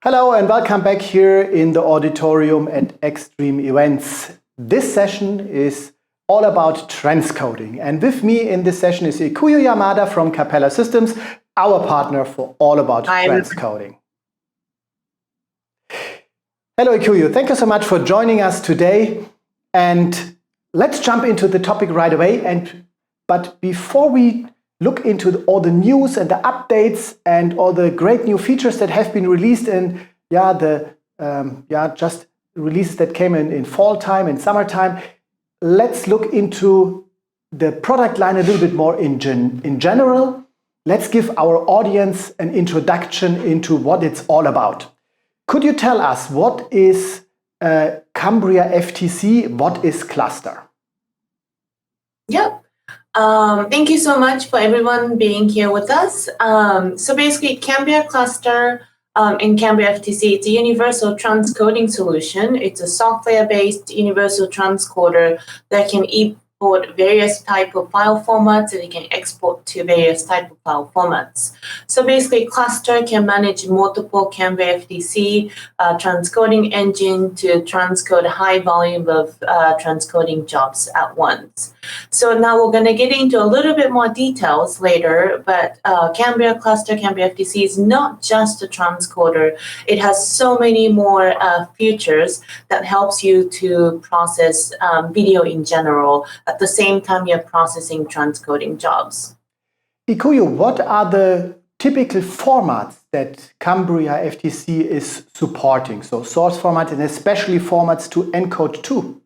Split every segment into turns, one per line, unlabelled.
Hello and welcome back here in the auditorium at x-dream.events. This session is all about transcoding, and with me in this session is Ikuyo Yamada from Capella Systems, our partner for all about transcoding. Hello Ikuyo, thank you so much for joining us today, and let's jump into the topic right away. But before we look into all the news and the updates and all the great new features that have been released in just releases that came in fall time and summertime, let's look into the product line a little bit more in general. Let's give our audience an introduction into what it's all about. Could you tell us what is Cambria FTC? What is Cluster?
Yep. Thank you so much for everyone being here with us. So basically, Cambria Cluster in Cambria FTC, it's a universal transcoding solution. It's a software-based universal transcoder that can import various type of file formats, and it can export to various type of file formats. So basically, Cluster can manage multiple Cambria FTC transcoding engine to transcode high volume of transcoding jobs at once. So now we're going to get into a little bit more details later, but Cambria Cluster, Cambria FTC is not just a transcoder. It has so many more features that helps you to process video in general. At the same time, you're processing transcoding jobs.
Ikuyo, what are the typical formats that Cambria FTC is supporting? So source format and especially formats to encode to?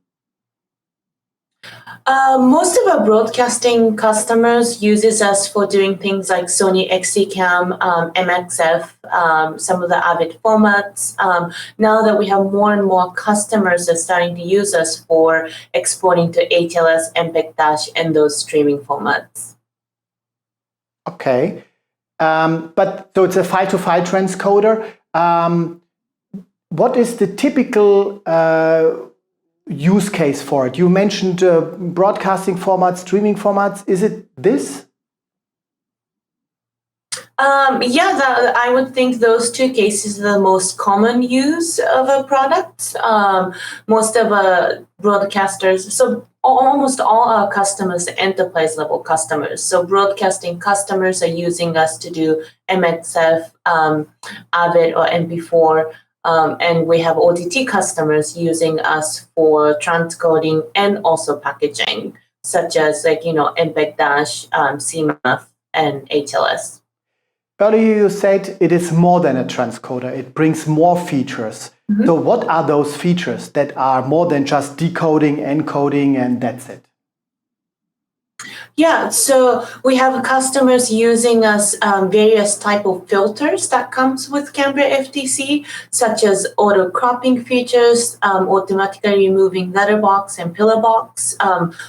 Most of our broadcasting customers uses us for doing things like Sony XCam, MXF, some of the Avid formats. Now that we have more and more customers are starting to use us for exporting to HLS, MPEG-Dash, and those streaming formats.
Okay, but so it's a file-to-file transcoder. What is the typical use case for it? You mentioned broadcasting formats, streaming formats. Is it this?
I would think those two cases are the most common use of a product. Most of broadcasters, so almost all our customers are enterprise level customers. So broadcasting customers are using us to do MXF, Avid, or MP4. And we have OTT customers using us for transcoding and also packaging, such as MPEG-Dash, CMF, and HLS.
Earlier you said it is more than a transcoder. It brings more features. Mm-hmm. So what are those features that are more than just decoding, encoding, and that's it?
Yeah, so we have customers using us various type of filters that comes with Cambria FTC, such as auto cropping features, automatically removing letterbox and pillar box.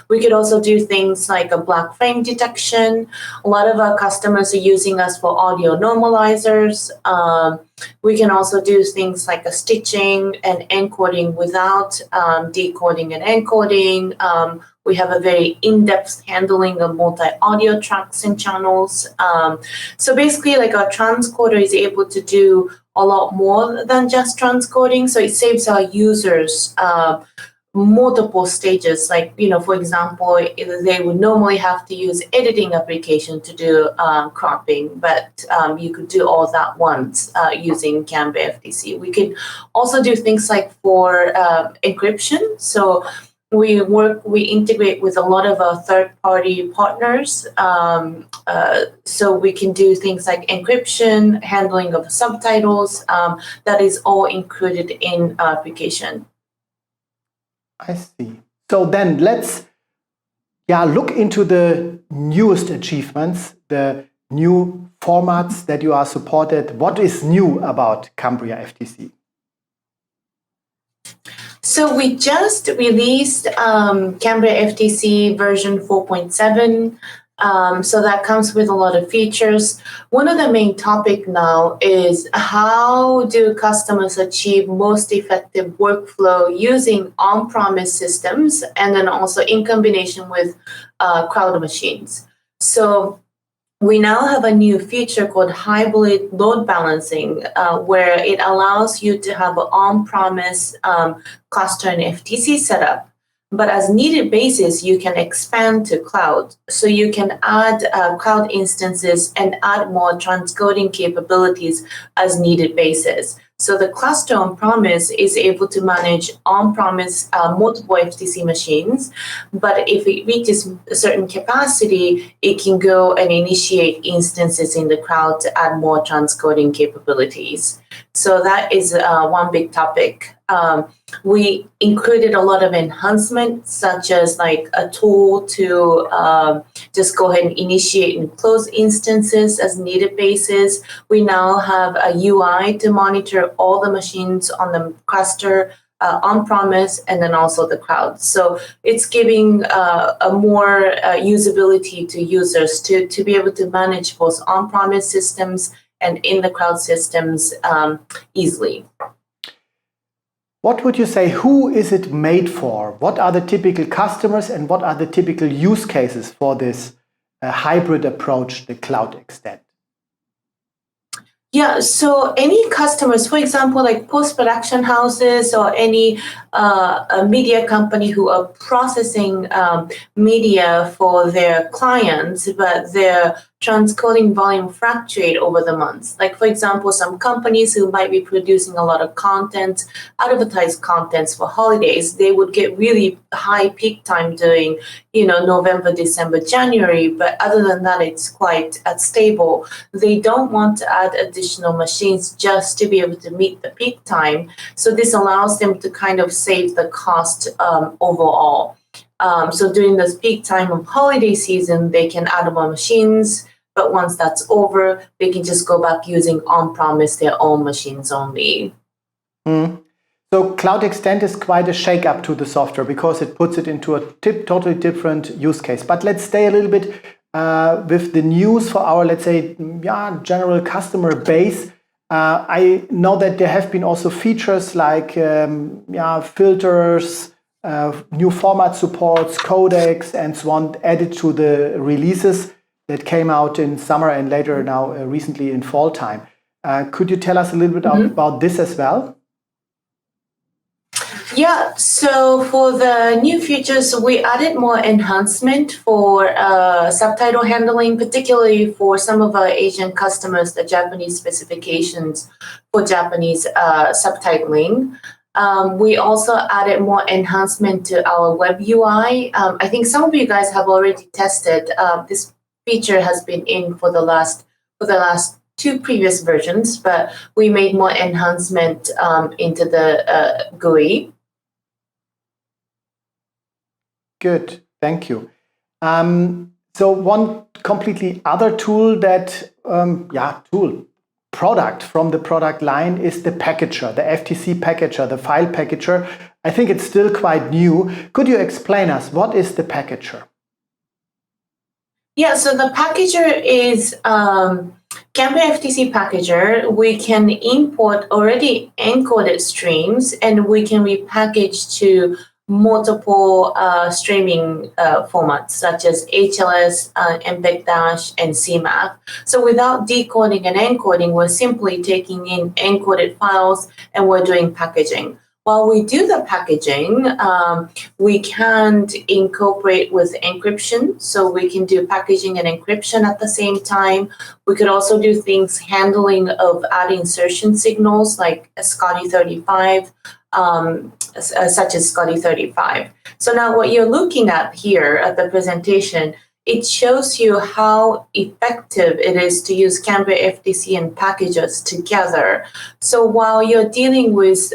We could also do things like a black frame detection. A lot of our customers are using us for audio normalizers. We can also do things like a stitching and encoding without decoding and encoding. We have a very in-depth handling of multi-audio tracks and channels. So basically, like our transcoder is able to do a lot more than just transcoding. So it saves our users multiple stages. Like, for example, they would normally have to use editing application to do cropping, but you could do all that once using Cambria FTC. We could also do things like for encryption. So we integrate with a lot of our third-party partners, so we can do things like encryption, handling of subtitles. That is all included in our application.
I see. So then let's look into the newest achievements, the new formats that you are supported. What is new about Cambria FTC?
So we just released Cambria FTC version 4.7. So that comes with a lot of features. One of the main topic now is how do customers achieve most effective workflow using on-premise systems and then also in combination with cloud machines. So we now have a new feature called hybrid load balancing, where it allows you to have an on-premise cluster and FTC setup. But as needed basis, you can expand to cloud. So you can add cloud instances and add more transcoding capabilities as needed basis. So the cluster on-premise is able to manage on-premise multiple FTC machines, but if it reaches a certain capacity, it can go and initiate instances in the cloud to add more transcoding capabilities. So that is one big topic. We included a lot of enhancements, such as like a tool to just go ahead and initiate and close instances as needed basis. We now have a UI to monitor all the machines on the cluster, on-premise, and then also the cloud. So it's giving a more usability to users to be able to manage both on-premise systems and in the cloud systems easily.
What would you say, who is it made for? What are the typical customers and what are the typical use cases for this hybrid approach, the Cloud Extend?
Yeah, so any customers, for example, like post-production houses or any a media company who are processing media for their clients, but their transcoding volume fluctuate over the months. Like, for example, some companies who might be producing a lot of content, advertised contents for holidays, they would get really high peak time during, November, December, January. But other than that, it's quite stable. They don't want to add additional machines just to be able to meet the peak time. So this allows them to kind of save the cost overall. So during this peak time of holiday season, they can add more machines, but once that's over, they can just go back using on-premise their own machines only.
So Cloud Extend is quite a shake-up to the software because it puts it into a totally different use case. But let's stay a little bit with the news for our, let's say, general customer base. I know that there have been also features like filters, new format supports, codecs, and so on added to the releases that came out in summer and later now recently in fall time. Could you tell us a little bit about this as well?
Yeah, so for the new features, we added more enhancement for subtitle handling, particularly for some of our Asian customers, the Japanese specifications for Japanese subtitling. We also added more enhancement to our web UI. I think some of you guys have already tested. This feature has been in for the last two previous versions, but we made more enhancement into the GUI.
Good, thank you. So one completely other tool that, product from the product line is the packager, the FTC packager, the file packager. I think it's still quite new. Could you explain us what is the packager?
Yeah, so the packager is Capella FTC packager. We can import already encoded streams and we can repackage to multiple streaming formats such as HLS, MPEG-Dash, and CMAP. So without decoding and encoding, we're simply taking in encoded files and we're doing packaging. While we do the packaging, we can incorporate with encryption. So we can do packaging and encryption at the same time. We could also do things handling of add insertion signals like SCSI-35, such as SCSI-35. So now what you're looking at here at the presentation, it shows you how effective it is to use Capella FTC and packagers together. So while you're dealing with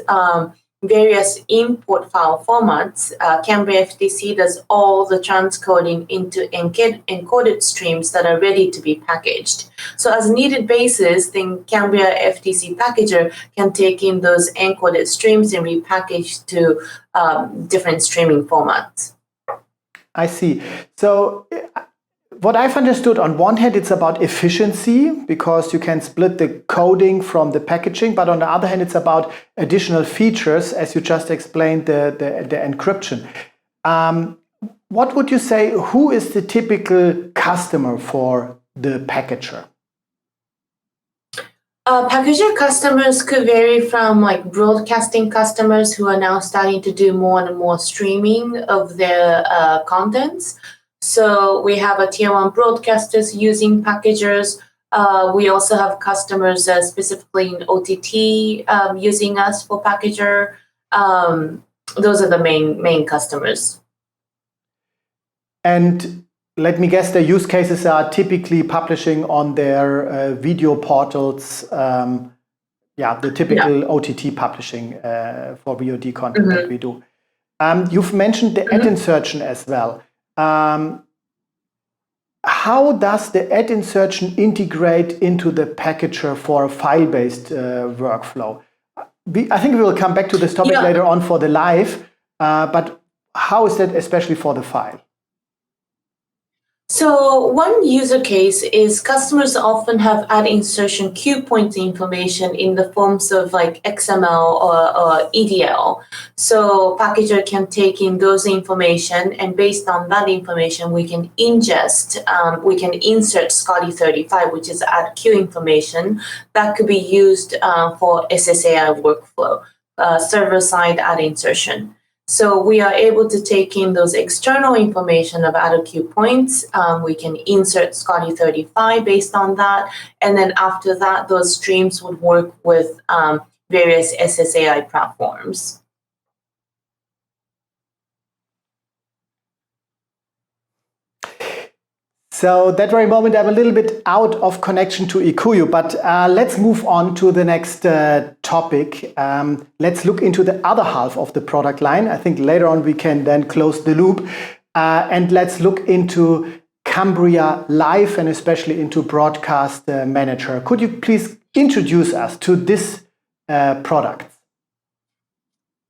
various import file formats, Capella FTC does all the transcoding into encoded streams that are ready to be packaged. So as needed basis, then Capella FTC packager can take in those encoded streams and repackage to different streaming formats.
I see. So what I've understood, on one hand, it's about efficiency because you can split the coding from the packaging, but on the other hand, it's about additional features, as you just explained, the encryption. What would you say, who is the typical customer for the packager?
Packager customers could vary from like broadcasting customers who are now starting to do more and more streaming of their contents. So we have a tier 1 broadcasters using packagers. We also have customers specifically in OTT using us for packager. Those are the main customers.
And let me guess, the use cases are typically publishing on their video portals. The typical OTT publishing for VOD content that we do. You've mentioned the ad insertion as well. How does the ad insertion integrate into the packager for a file-based workflow? I think we will come back to this topic later on for the live, but how is that especially for the file?
So one user case is customers often have ad insertion cue point information in the forms of like XML or EDL. So packager can take in those information, and based on that information, we can ingest, we can insert Scotty35, which is ad cue information that could be used for SSAI workflow, server-side ad insertion. So we are able to take in those external information of ad cue points. We can insert Scotty35 based on that. And then after that, those streams would work with various SSAI platforms.
So that very moment, I'm a little bit out of connection to Ikuyu, but let's move on to the next topic. Let's look into the other half of the product line. I think later on we can then close the loop. And let's look into Cambria Live and especially into Broadcast Manager. Could you please introduce us to this product?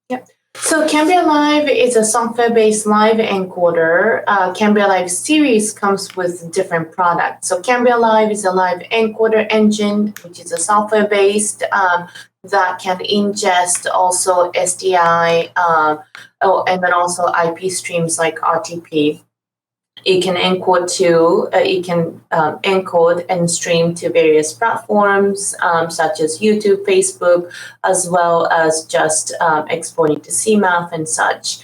Yep. So Cambria Live is a software-based live encoder. Cambria Live series comes with different products. So Cambria Live is a live encoder engine, which is a software-based that can ingest also SDI and then also IP streams like RTP. It can encode encode and stream to various platforms such as YouTube, Facebook, as well as just exporting to CMAF and such.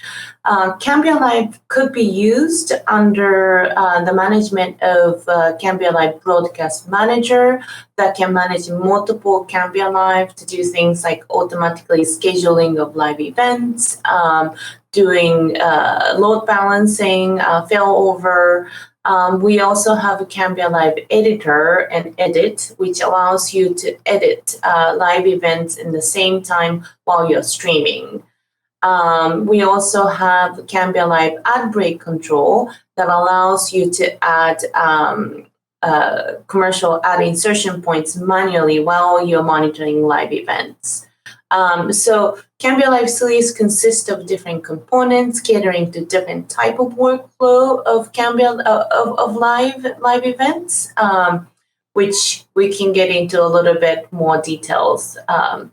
Cambria Live could be used under the management of Cambria Live Broadcast Manager that can manage multiple Cambria Live to do things like automatically scheduling of live events, doing load balancing, failover. We also have a Cambria Live editor and edit, which allows you to edit live events in the same time while you're streaming. We also have Cambria Live ad break control that allows you to add commercial ad insertion points manually while you're monitoring live events. So Cambria Live series consists of different components catering to different type of workflow of Cambria of live events, which we can get into a little bit more details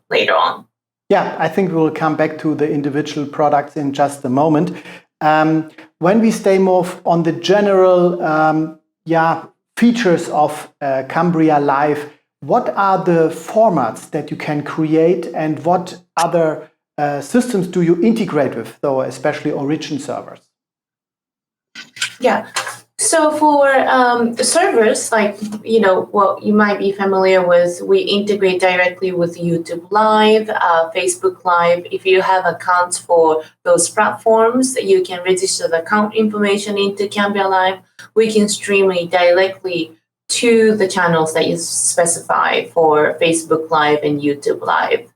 later on.
Yeah, I think we will come back to the individual products in just a moment. When we stay more on the general features of Cambria Live, what are the formats that you can create and what other systems do you integrate with, though, especially origin servers?
Yeah. So for servers, like, what you might be familiar with, we integrate directly with YouTube Live, Facebook Live. If you have accounts for those platforms, you can register the account information into Cambria Live. We can stream it directly to the channels that you specify for Facebook Live and YouTube Live.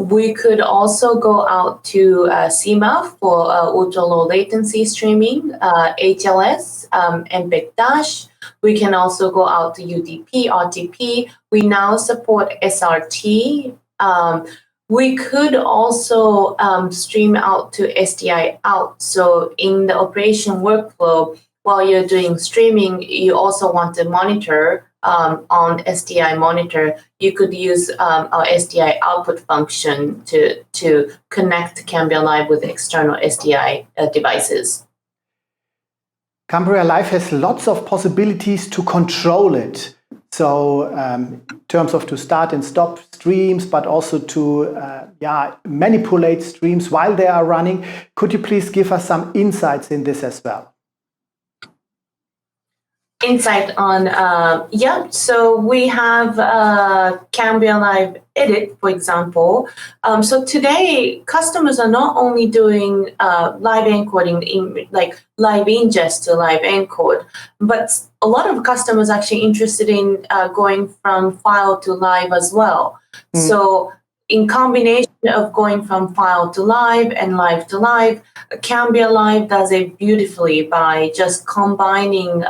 We could also go out to CMAF for ultra-low latency streaming, HLS, MPEG Dash. We can also go out to UDP, RTP. We now support SRT. We could also stream out to SDI out. So in the operation workflow, while you're doing streaming, you also want to monitor on SDI monitor. You could use our SDI output function to connect to connect Cambria Live with external SDI devices.
Cambria Live has lots of possibilities to control it. So in terms of to start and stop streams, but also to manipulate streams while they are running. Could you please give us some insights in this as well?
Insight on, so we have Cambria Live Edit, for example. So today, customers are not only doing live encoding, like live ingest to live encode, but a lot of customers actually interested in going from file to live as well. So in combination of going from file to live and live to live, Cambria Live does it beautifully by just combining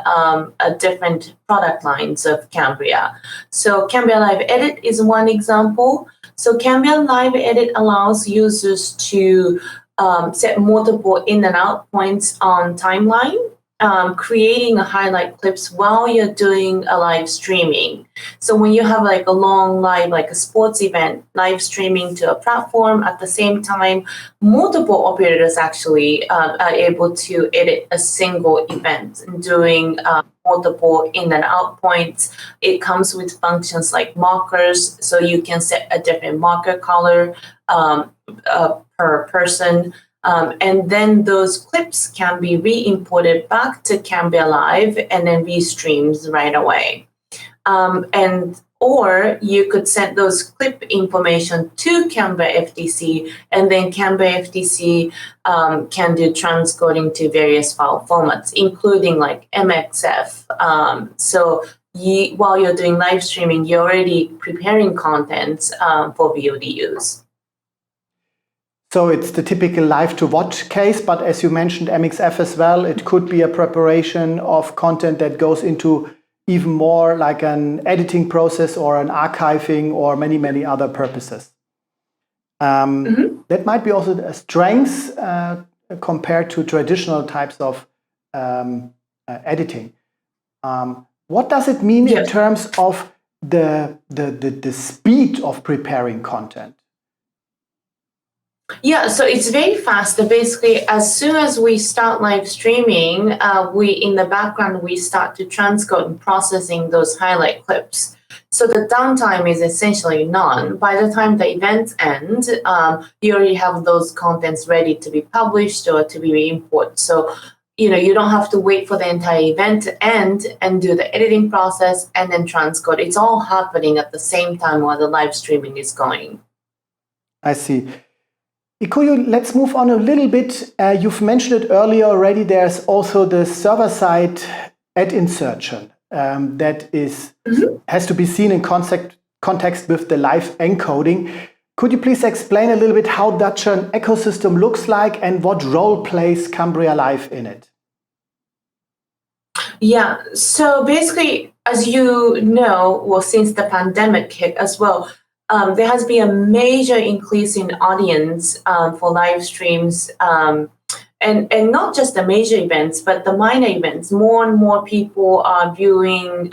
different product lines of Cambria. So Cambria Live Edit is one example. So Cambria Live Edit allows users to set multiple in and out points on timeline, creating a highlight clips while you're doing a live streaming. So when you have like a long live, like a sports event, live streaming to a platform at the same time, multiple operators actually are able to edit a single event and doing multiple in and out points. It comes with functions like markers, so you can set a different marker color per person. And then those clips can be re-imported back to Cambria Live and then restreams right away. Or you could send those clip information to Cambria FTC, and then Cambria FTC can do transcoding to various file formats, including like MXF. While you're doing live streaming, you're already preparing content for VOD use.
So it's the typical live to watch case, but as you mentioned MXF as well, it could be a preparation of content that goes into even more like an editing process or an archiving or many, many other purposes. That might be also a strength compared to traditional types of editing. What does it mean in terms of the speed of preparing content?
Yeah, so it's very fast. Basically, as soon as we start live streaming, in the background, we start to transcode and processing those highlight clips. So the downtime is essentially none. By the time the event ends, you already have those contents ready to be published or to be imported. So, you don't have to wait for the entire event to end and do the editing process and then transcode. It's all happening at the same time while the live streaming is going.
I see. Ikuyo, let's move on a little bit. You've mentioned it earlier already. There's also the server-side ad insertion that has to be seen in context with the live encoding. Could you please explain a little bit how such an ecosystem looks like and what role plays Cambria Live in it?
Yeah, so basically, as you know, well, since the pandemic hit as well, there has been a major increase in audience for live streams, and not just the major events, but the minor events. More and more people are viewing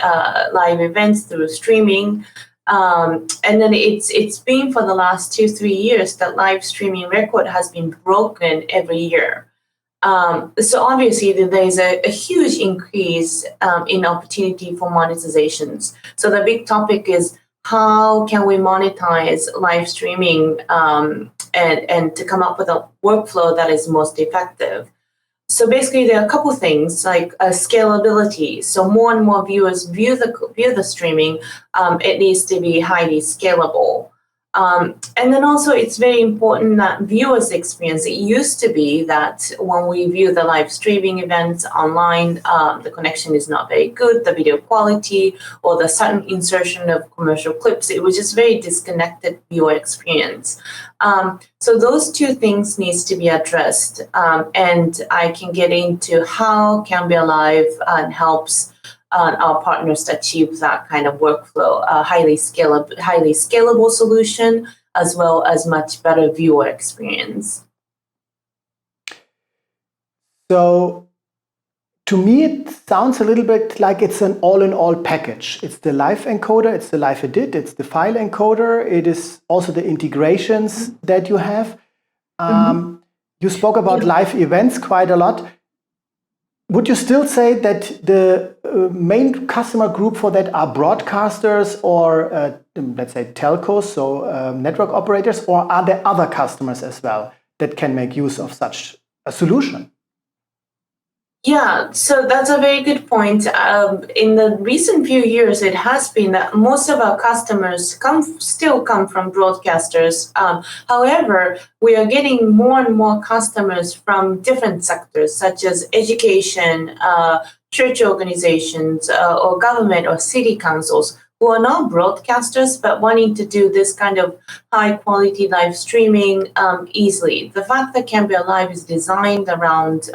live events through streaming. And then it's been for the last 2-3 years that live streaming record has been broken every year. So obviously there's a huge increase in opportunity for monetizations. So the big topic is, how can we monetize live streaming and to come up with a workflow that is most effective? So basically, there are a couple things like scalability. So more and more viewers view the streaming. It needs to be highly scalable. And then also, it's very important that viewers experience. It used to be that when we view the live streaming events online, the connection is not very good, the video quality, or the sudden insertion of commercial clips. It was just very disconnected viewer experience. So those two things needs to be addressed. And I can get into how Cambria Live helps our partners to achieve that kind of workflow, a highly scalable solution, as well as much better viewer experience.
So to me, it sounds a little bit like it's an all-in-all package. It's the live encoder, it's the live edit, it's the file encoder, it is also the integrations that you have. You spoke about live events quite a lot. would you still say that the main customer group for that are broadcasters or, let's say, telcos, so network operators, or are there other customers as well that can make use of such a solution?
Yeah, so that's a very good point. In the recent few years, it has been that most of our customers still come from broadcasters. However, we are getting more and more customers from different sectors, such as education, church organizations, or government or city councils, who are not broadcasters but wanting to do this kind of high quality live streaming easily. The fact that Cambria Live is designed around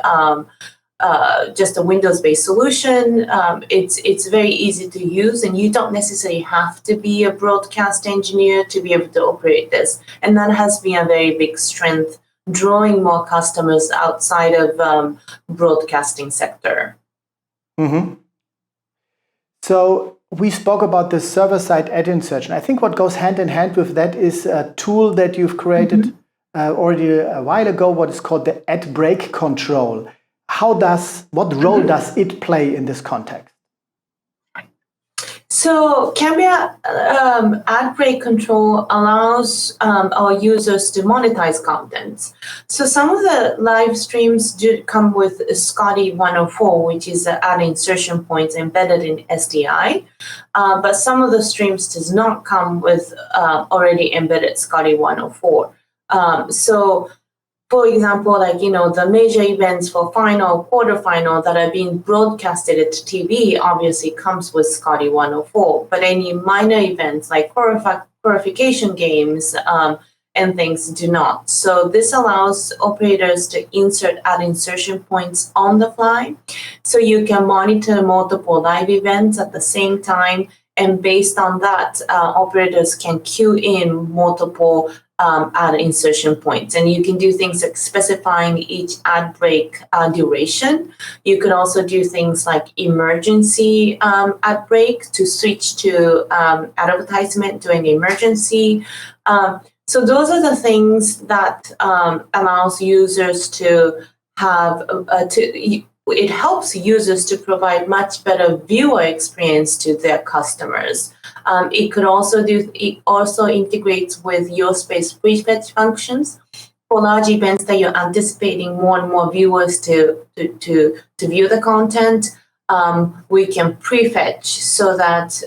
just a Windows-based solution, it's very easy to use, and you don't necessarily have to be a broadcast engineer to be able to operate this. And that has been a very big strength, drawing more customers outside of broadcasting sector.
Mm-hmm. So we spoke about the server-side ad insertion. I think what goes hand in hand with that is a tool that you've created already a while ago, what is called the ad break control. What role does it play in this context?
So Cambria ad break control allows our users to monetize content. So some of the live streams do come with SCOTY 104, which is an ad insertion points embedded in SDI. But some of the streams does not come with already embedded SCOTY 104. So for example, the major events for final, quarterfinal that are being broadcasted at TV obviously comes with SCOTY 104, but any minor events like purification games and things do not. So this allows operators to insert ad insertion points on the fly. So you can monitor multiple live events at the same time, and based on that, operators can queue in multiple ad insertion points, and you can do things like specifying each ad break duration. You could also do things like emergency ad break to switch to advertisement during emergency. So those are the things that allows users to have it helps users to provide much better viewer experience to their customers. It also integrates with your space prefetch functions. For large events that you're anticipating more and more viewers to view the content, we can prefetch so that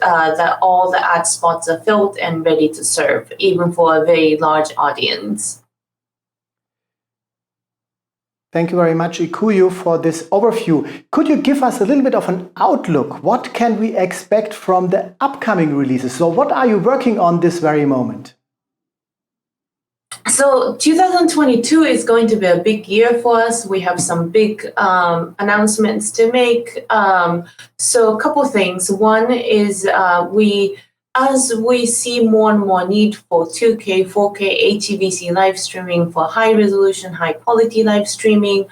all the ad spots are filled and ready to serve, even for a very large audience.
Thank you very much, Ikuyo, for this overview. Could you give us a little bit of an outlook? What can we expect from the upcoming releases? So what are you working on this very moment?
So 2022 is going to be a big year for us. We have some big announcements to make. So a couple things. One is as we see more and more need for 2K, 4K, HEVC live streaming for high resolution, high quality live streaming,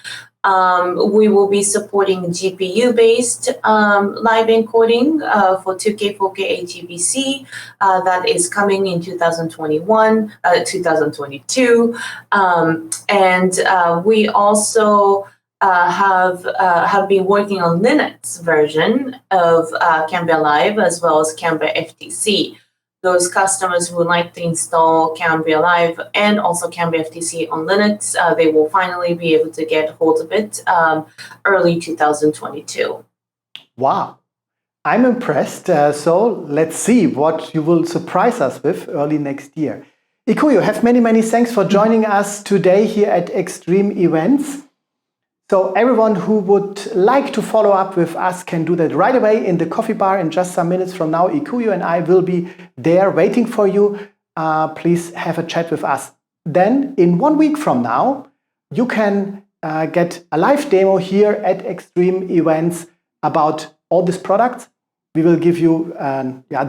we will be supporting GPU-based live encoding for 2K, 4K, HEVC. That is coming in 2022. And we also have been working on Linux version of Cambria Live as well as Cambria FTC. Those customers who would like to install Cambria Live and also Cambria FTC on Linux, they will finally be able to get hold of it early 2022.
Wow, I'm impressed. So let's see what you will surprise us with early next year. Ikuyo, have many thanks for joining us today here at x-dream events. So everyone who would like to follow up with us can do that right away in the coffee bar in just some minutes from now. Ikuyo and I will be there waiting for you. Please have a chat with us. Then in 1 week from now, you can get a live demo here at x-dream events about all these products. We will give you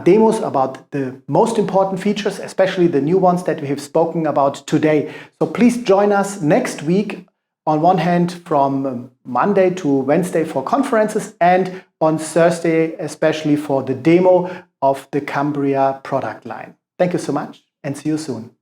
demos about the most important features, especially the new ones that we have spoken about today. So please join us next week. On one hand, from Monday to Wednesday for conferences, and on Thursday, especially for the demo of the Cambria product line. Thank you so much and see you soon.